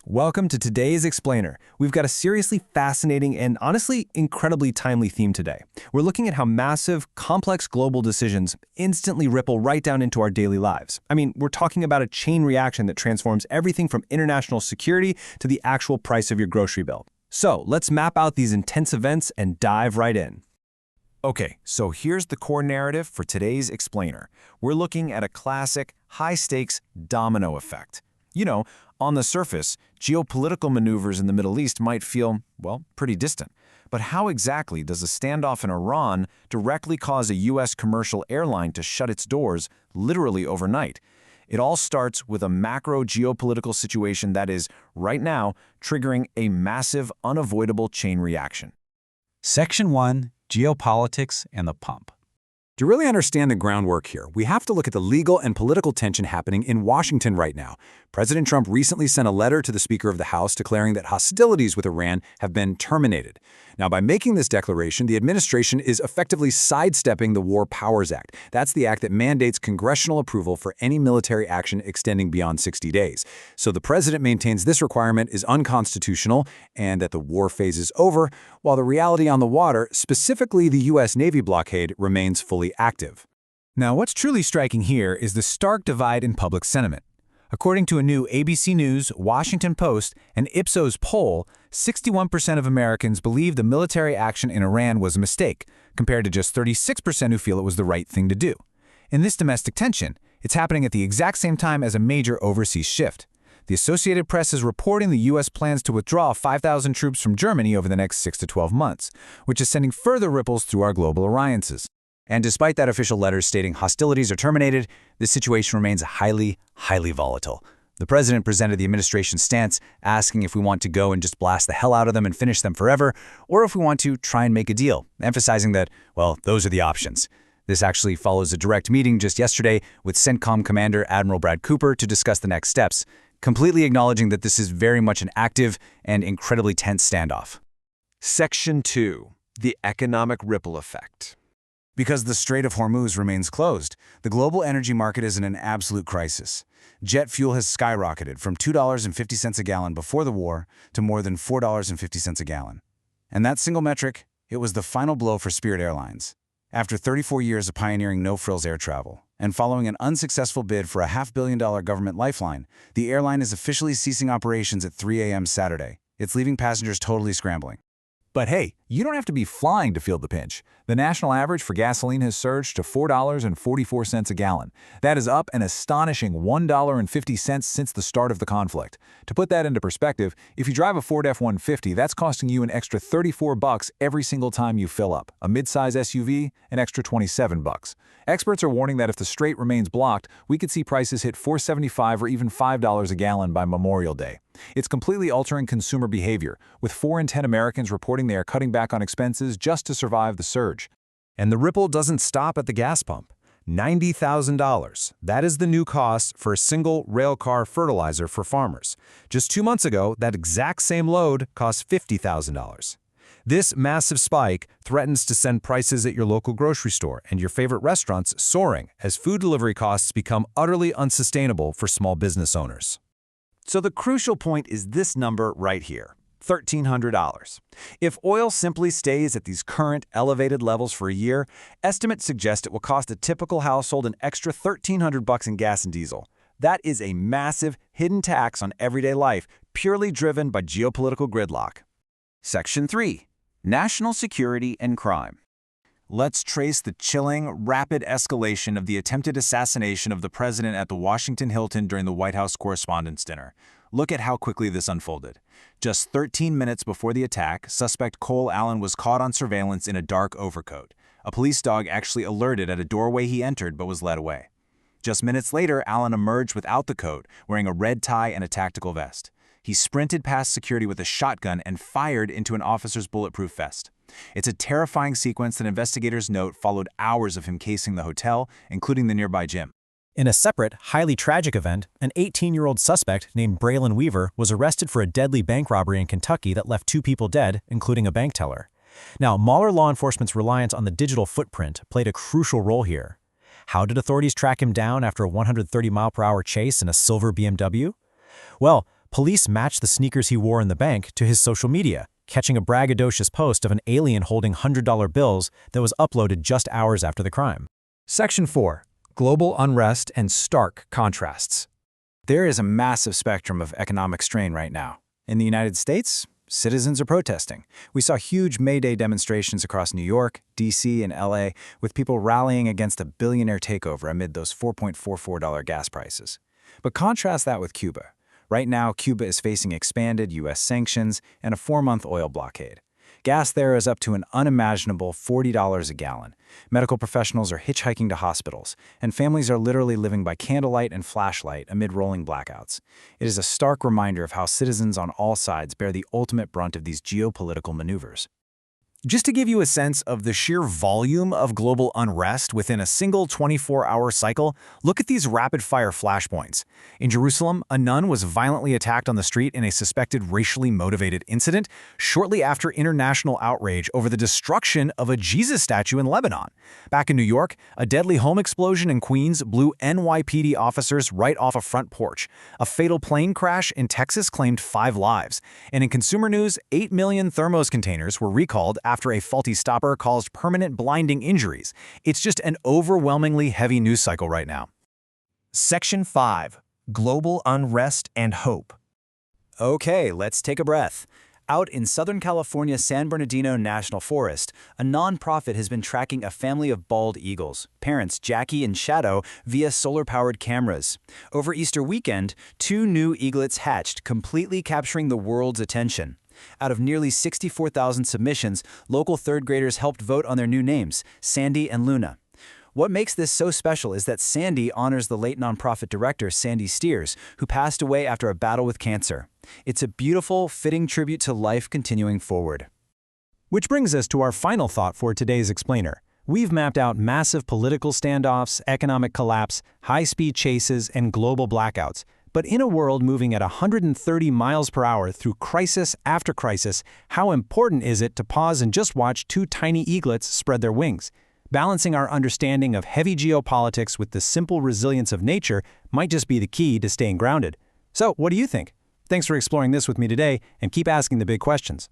Welcome to today's Explainer. We've got a seriously fascinating and honestly incredibly timely theme today. We're looking at how massive, complex global decisions instantly ripple right down into our daily lives. I mean, we're talking about a chain reaction that transforms everything from international security to the actual price of your grocery bill. So let's map out these intense events and dive right in. Okay, so here's the core narrative for today's Explainer. We're looking at a classic, high-stakes domino effect. You know, on the surface, geopolitical maneuvers in the Middle East might feel, well, pretty distant. But how exactly does a standoff in Iran directly cause a U.S. commercial airline to shut its doors literally overnight? It all starts with a macro geopolitical situation that is, right now, triggering a massive, unavoidable chain reaction. Section 1, Geopolitics and the Pump. To really understand the groundwork here, we have to look at the legal and political tension happening in Washington right now. President Trump recently sent a letter to the Speaker of the House declaring that hostilities with Iran have been terminated. Now, by making this declaration, the administration is effectively sidestepping the War Powers Act. That's the act that mandates congressional approval for any military action extending beyond 60 days. So the president maintains this requirement is unconstitutional and that the war phase is over, while the reality on the water, specifically the U.S. Navy blockade, remains fully active. Now, what's truly striking here is the stark divide in public sentiment. According to a new ABC News, Washington Post, and Ipsos poll, 61% of Americans believe the military action in Iran was a mistake, compared to just 36% who feel it was the right thing to do. In this domestic tension, it's happening at the exact same time as a major overseas shift. The Associated Press is reporting the U.S. plans to withdraw 5,000 troops from Germany over the next 6 to 12 months, which is sending further ripples through our global alliances. And despite that official letter stating hostilities are terminated, the situation remains highly volatile. The president presented the administration's stance, asking if we want to go and just blast the hell out of them and finish them forever, or if we want to try and make a deal, emphasizing that, well, those are the options. This actually follows a direct meeting just yesterday with CENTCOM Commander Admiral Brad Cooper to discuss the next steps, completely acknowledging that this is very much an active and incredibly tense standoff. Section 2, the economic ripple effect. Because the Strait of Hormuz remains closed, the global energy market is in an absolute crisis. Jet fuel has skyrocketed from $2.50 a gallon before the war to more than $4.50 a gallon. And that single metric, it was the final blow for Spirit Airlines. After 34 years of pioneering no-frills air travel, and following an unsuccessful bid for a $500 million government lifeline, the airline is officially ceasing operations at 3 a.m. Saturday. It's leaving passengers totally scrambling. But hey, you don't have to be flying to feel the pinch. The national average for gasoline has surged to $4.44 a gallon. That is up an astonishing $1.50 since the start of the conflict. To put that into perspective, if you drive a Ford F-150, that's costing you an extra $34 every single time you fill up. A midsize SUV, an extra $27. Experts are warning that if the strait remains blocked, we could see prices hit $4.75 or even $5 a gallon by Memorial Day. It's completely altering consumer behavior, with 4 in 10 Americans reporting they are cutting back on expenses just to survive the surge. And the ripple doesn't stop at the gas pump. $90,000. That is the new cost for a single railcar fertilizer for farmers. Just 2 months ago, that exact same load cost $50,000. This massive spike threatens to send prices at your local grocery store and your favorite restaurants soaring as food delivery costs become utterly unsustainable for small business owners. So the crucial point is this number right here, $1,300. If oil simply stays at these current elevated levels for a year, estimates suggest it will cost a typical household an extra $1,300 in gas and diesel. That is a massive hidden tax on everyday life, purely driven by geopolitical gridlock. Section 3, National Security and Crime. Let's trace the chilling, rapid escalation of the attempted assassination of the president at the Washington Hilton during the White House Correspondents' Dinner. Look at how quickly this unfolded. Just 13 minutes before the attack, suspect Cole Allen was caught on surveillance in a dark overcoat. A police dog actually alerted at a doorway he entered but was led away. Just minutes later, Allen emerged without the coat, wearing a red tie and a tactical vest. He sprinted past security with a shotgun and fired into an officer's bulletproof vest. It's a terrifying sequence that investigators note followed hours of him casing the hotel, including the nearby gym. In a separate, highly tragic event, an 18-year-old suspect named Braylon Weaver was arrested for a deadly bank robbery in Kentucky that left 2 people dead, including a bank teller. Now, Mahler law enforcement's reliance on the digital footprint played a crucial role here. How did authorities track him down after a 130-mile-per-hour chase in a silver BMW? Well, Police matched the sneakers he wore in the bank to his social media, catching a braggadocious post of an alien holding $100 bills that was uploaded just hours after the crime. Section 4. Global unrest and stark contrasts. There is a massive spectrum of economic strain right now. In the United States, citizens are protesting. We saw huge May Day demonstrations across New York, D.C., and L.A., with people rallying against a billionaire takeover amid those $4.44 gas prices. But contrast that with Cuba. Right now, Cuba is facing expanded U.S. sanctions and a 4-month oil blockade. Gas there is up to an unimaginable $40 a gallon. Medical professionals are hitchhiking to hospitals, and families are literally living by candlelight and flashlight amid rolling blackouts. It is a stark reminder of how citizens on all sides bear the ultimate brunt of these geopolitical maneuvers. Just to give you a sense of the sheer volume of global unrest within a single 24-hour cycle, look at these rapid-fire flashpoints. In Jerusalem, a nun was violently attacked on the street in a suspected racially motivated incident shortly after international outrage over the destruction of a Jesus statue in Lebanon. Back in New York, a deadly home explosion in Queens blew NYPD officers right off a front porch. A fatal plane crash in Texas claimed 5 lives. And in consumer news, 8 million thermos containers were recalled after a faulty stopper caused permanent blinding injuries. It's just an overwhelmingly heavy news cycle right now. Section 5. Global Unrest and Hope. Okay, let's take a breath. Out in Southern California's San Bernardino National Forest, a nonprofit has been tracking a family of bald eagles, parents Jackie and Shadow, via solar-powered cameras. Over Easter weekend, 2 new eaglets hatched, completely capturing the world's attention. Out of nearly 64,000 submissions, local third graders helped vote on their new names, Sandy and Luna. What makes this so special is that Sandy honors the late nonprofit director Sandy Steers, who passed away after a battle with cancer. It's a beautiful, fitting tribute to life continuing forward. Which brings us to our final thought for today's explainer. We've mapped out massive political standoffs, economic collapse, high-speed chases, and global blackouts. But in a world moving at 130 miles per hour through crisis after crisis, how important is it to pause and just watch 2 tiny eaglets spread their wings? Balancing our understanding of heavy geopolitics with the simple resilience of nature might just be the key to staying grounded. So, what do you think? Thanks for exploring this with me today, and keep asking the big questions.